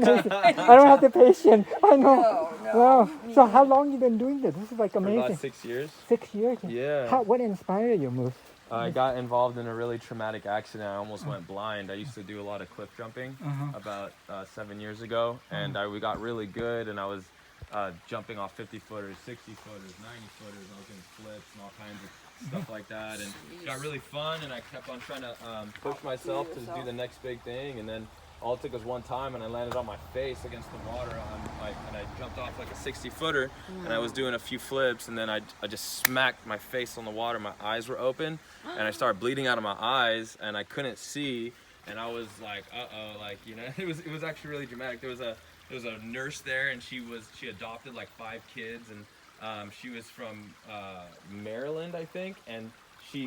Amazing. I don't have the patience. I know. No, Wow. me So how long you been doing this? This is like For amazing. about 6 years. 6 years. Yeah. What inspired your move? I got involved in a really traumatic accident. I almost went blind. I used to do a lot of cliff jumping about 7 years ago, and we got really good, and I was jumping off 50-footers, 60-footers, 90-footers. I was doing flips and all kinds of stuff like that, and it got really fun, and I kept on trying to push myself to do the next big thing, and then all it took was one time, and I landed on my face against the water, and I jumped off like a 60-footer, and I was doing a few flips, and then I just smacked my face on the water. My eyes were open, and I started bleeding out of my eyes, and I couldn't see, and I was like, uh-oh, like, you know, it was actually really dramatic. There was a nurse there, and she adopted like 5 kids, and she was from Maryland, I think, and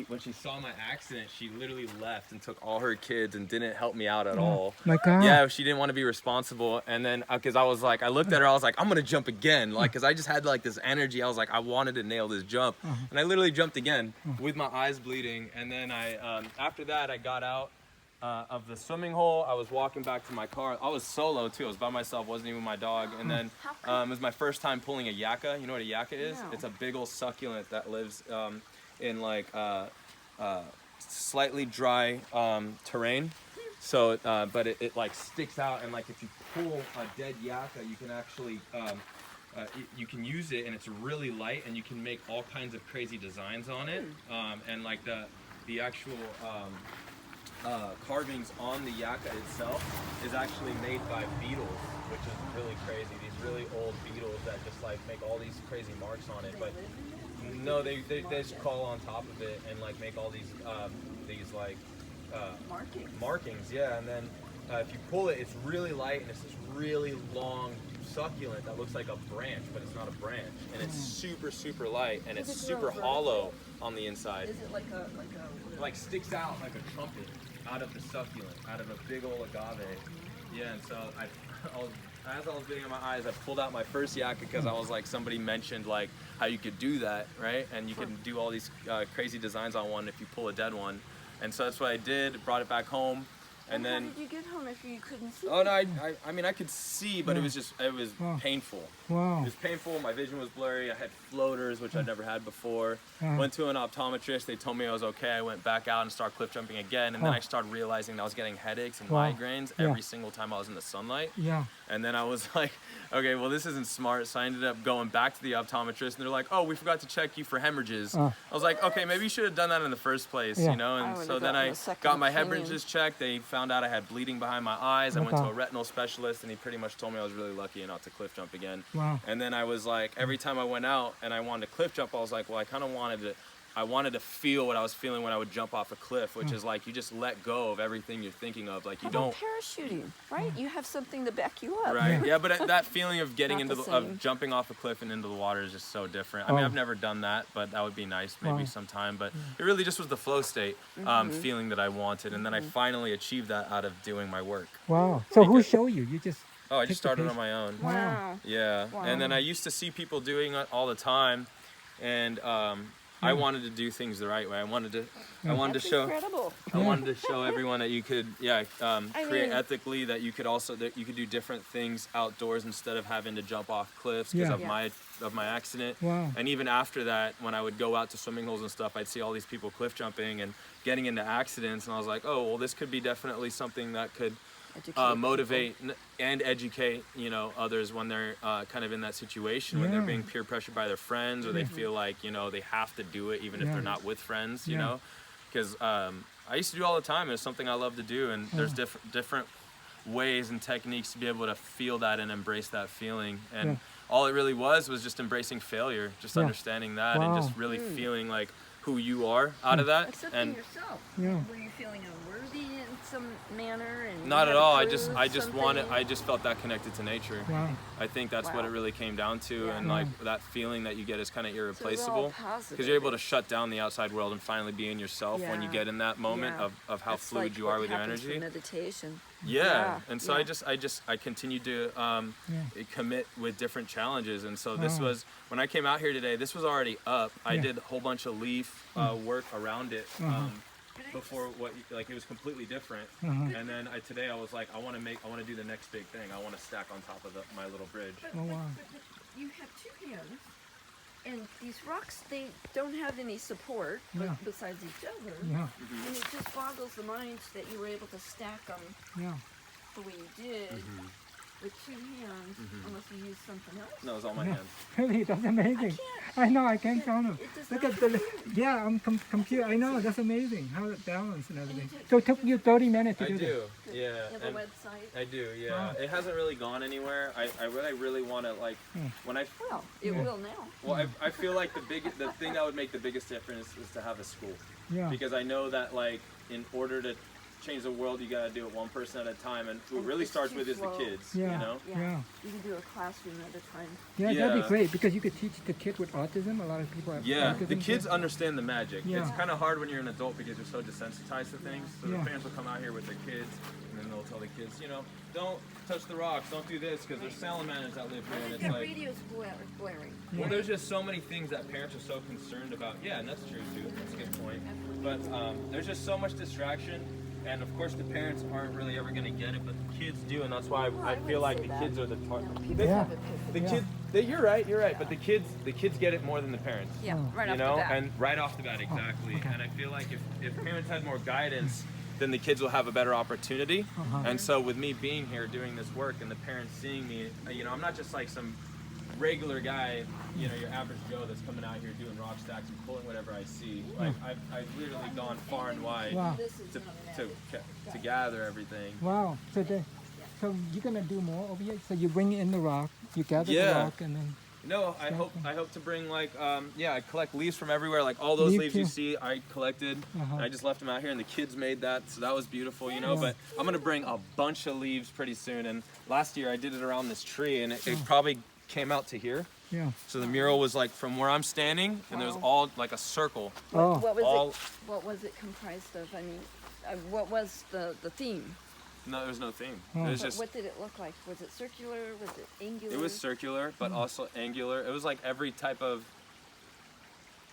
when she saw my accident, she literally left and took all her kids and didn't help me out at all. My God. Yeah, she didn't want to be responsible. And then, because I was like, I looked at her, I was like, I'm gonna jump again, like, because I just had like this energy. I was like, I wanted to nail this jump, and I literally jumped again with my eyes bleeding. And then after that, I got out of the swimming hole. I was walking back to my car. I was solo too. I was by myself. Wasn't even my dog. And then it was my first time pulling a yucca. You know what a yucca is? No. It's a big old succulent that lives in like slightly dry terrain. So, but it like sticks out, and like if you pull a dead yucca, you can actually you can use it, and it's really light, and you can make all kinds of crazy designs on it. And like the actual carvings on the yucca itself is actually made by beetles, which is really crazy. These really old beetles that just like make all these crazy marks on it, but no, they just crawl on top of it and like make all these like markings, yeah. And then if you pull it, it's really light, and it's this really long succulent that looks like a branch, but it's not a branch, and it's super light, and it's super hollow on the inside. Is it like a It like sticks out like a trumpet out of the succulent, out of a big old agave. Yeah, and so as I was bleeding in my eyes, I pulled out my first yucca because I was like, somebody mentioned like how you could do that, right? And you can do all these crazy designs on one if you pull a dead one. And so that's what I did, brought it back home. And then, how did you get home if you couldn't see? oh no, I mean I could see, but it was painful. Wow. It was painful. My vision was blurry. I had floaters, which I'd never had before. Went to an optometrist. They told me I was okay. I went back out and started cliff jumping again, and then I started realizing that I was getting headaches and migraines every single time I was in the sunlight. Yeah. And then I was like, okay, well, this isn't smart. So I ended up going back to the optometrist, and they're like, oh, we forgot to check you for hemorrhages. I was like, okay, maybe you should have done that in the first place, you know? And so then I got my hemorrhages checked. They found out I had bleeding behind my eyes. I went to a retinal specialist, and he pretty much told me I was really lucky not to cliff jump again. Wow. And then I was like, every time I went out and I wanted to cliff jump, I was like, well, I wanted to feel what I was feeling when I would jump off a cliff, which is like you just let go of everything you're thinking of. Like you don't parachuting, right? You have something to back you up. Right. Yeah, but that feeling of getting Not into the of same. jumping off a cliff and into the water is just so different. I mean, I've never done that, but that would be nice maybe sometime. But it really just was the flow state feeling that I wanted, and then I finally achieved that out of doing my work. Wow. So who showed you? You just Oh, I just started on my own. Wow. Yeah. Wow. And then I used to see people doing it all the time, and I wanted to do things the right way. I wanted to That's show. incredible. I wanted to show everyone that you could, create mean- ethically. That you could do different things outdoors instead of having to jump off cliffs because of my accident. Wow. And even after that, when I would go out to swimming holes and stuff, I'd see all these people cliff jumping and getting into accidents, and I was like, oh, well, this could be definitely something that could motivate and educate, others when they're kind of in that situation, when they're being peer pressured by their friends, or they feel like, they have to do it even if they're not with friends, you know, because I used to do all the time. It's something I love to do, and there's different ways and techniques to be able to feel that and embrace that feeling. And all it really was just embracing failure, just understanding that and just really feeling like who you are out of that. Accepting And yourself. Yeah. Were you feeling unworthy in some manner? And not you at had to all. prove I just something? felt that connected to nature. Wow. I think that's what it really came down to, and like that feeling that you get is kind of irreplaceable because you're able to shut down the outside world and finally be in yourself when you get in that moment of how That's fluid like you are what with your happens energy. for meditation. Yeah, and so I continued to commit with different challenges, and so this was when I came out here today. This was already up. I did a whole bunch of leaf work around it before what like it was completely different. And then today I was like, I want to do the next big thing. I want to stack on top of my little bridge. Oh, wow. But you have two hands, and these rocks, they don't have any support Yeah. besides each other. Yeah, And it just boggles the mind that you were able to stack them yeah. the way you did with two hands, unless you used something else. No, it was all my No. hands. Really, that's amazing. I know, I can't count them. It does Look not at the, compute. yeah, I'm computer. I know, that's amazing. How it balanced and everything. So it took you 30 minutes to I do this. do, yeah. You have And a website? I do, yeah. Wow. It hasn't really gone anywhere. I really want to like when I Well, it will now. well I feel like the thing that would make the biggest difference is to have a school. Yeah. Because I know that like in order to change the world you got to do it one person at a time, and who it And really it's starts too with is the slow. kids, Yeah. you know. Yeah. You can do a classroom at a time. Yeah, that'd be Yeah. great because you could teach the kid with autism. A lot of people have Yeah, autism. the kids too. understand the magic. Yeah. It's kind of hard when you're an adult because you're so desensitized to things. So Yeah. the parents will come out here with their kids, and then they'll tell the kids, you know, don't touch the rocks, don't do this, because there's salamanders that live here, and They've it's got like, radios blaring. well, there's just so many things that parents are so concerned about. Yeah, and that's true too. That's a good point. But there's just so much distraction, and of course the parents aren't really ever going to get it, but the kids do, and that's why I feel like the kids are the target. People Yeah. have epiphany. The Yeah. kids, you're right. But the kids get it more than the parents. Yeah, right You off know, the bat. and right off the bat, exactly. okay. And I feel like if parents had more guidance, then the kids will have a better opportunity. Uh-huh. And so with me being here doing this work and the parents seeing me, you know, I'm not just like some regular guy, you know, your average Joe that's coming out here doing rock stacks and pulling whatever I see. Like I've literally gone far and wide Wow. This is to, not an to, average. to gather everything. Wow. So you're gonna do more over here? So you bring in the rock, you gather the Yeah. rock, and then No, I hope to bring like I collect leaves from everywhere. Like all those Me leaves you too. see, I collected. Uh-huh. And I just left them out here, and the kids made that, so that was beautiful, you know. Yeah. But I'm gonna bring a bunch of leaves pretty soon. And last year I did it around this tree, and Oh. it probably came out to here. yeah. So the mural was like from where I'm standing, and there was Wow. all like a circle. Oh. What was it comprised of? I mean, what was the theme? No, there was no theme. Oh. It was But just. what did it look like? Was it circular? Was it angular? It was circular, but also angular. It was like every type of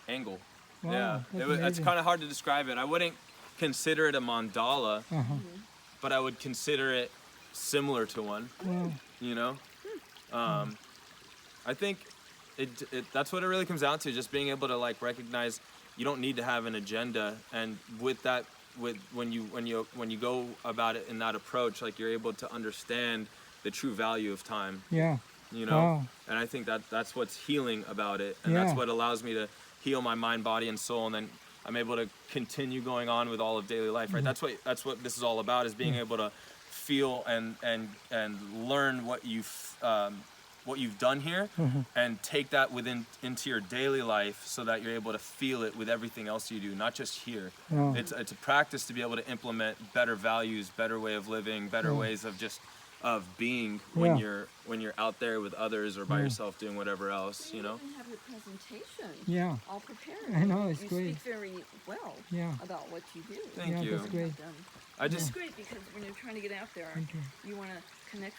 angle. Wow, Yeah, that's it's amazing. kind of hard to describe it. I wouldn't consider it a mandala, Uh-huh. but I would consider it similar to one. Wow. You know, I think that's what it really comes down to. Just being able to like recognize you don't need to have an agenda, and with that, when you go about it in that approach, like you're able to understand the true value of time. Yeah. You know, Wow. and I think that's what's healing about it, and that's Yeah. what allows me to heal my mind, body, and soul, and then I'm able to continue going on with all of daily life. Right? Mm-hmm. That's what this is all about: is being able to feel and learn what you've done here, Mm-hmm. and take that into your daily life, so that you're able to feel it with everything else you do, not just here. Wow. It's a practice to be able to implement better values, better way of living, better ways of being when Yeah. you're out there with others or by yourself doing whatever else, you know. even have your presentation Yeah. all prepared. I know, it's you great. speak very well Yeah. about what you do. Thank Yeah, you. that's great. Done. I It's just great because when you're trying to get out there, Thank you. you want to connect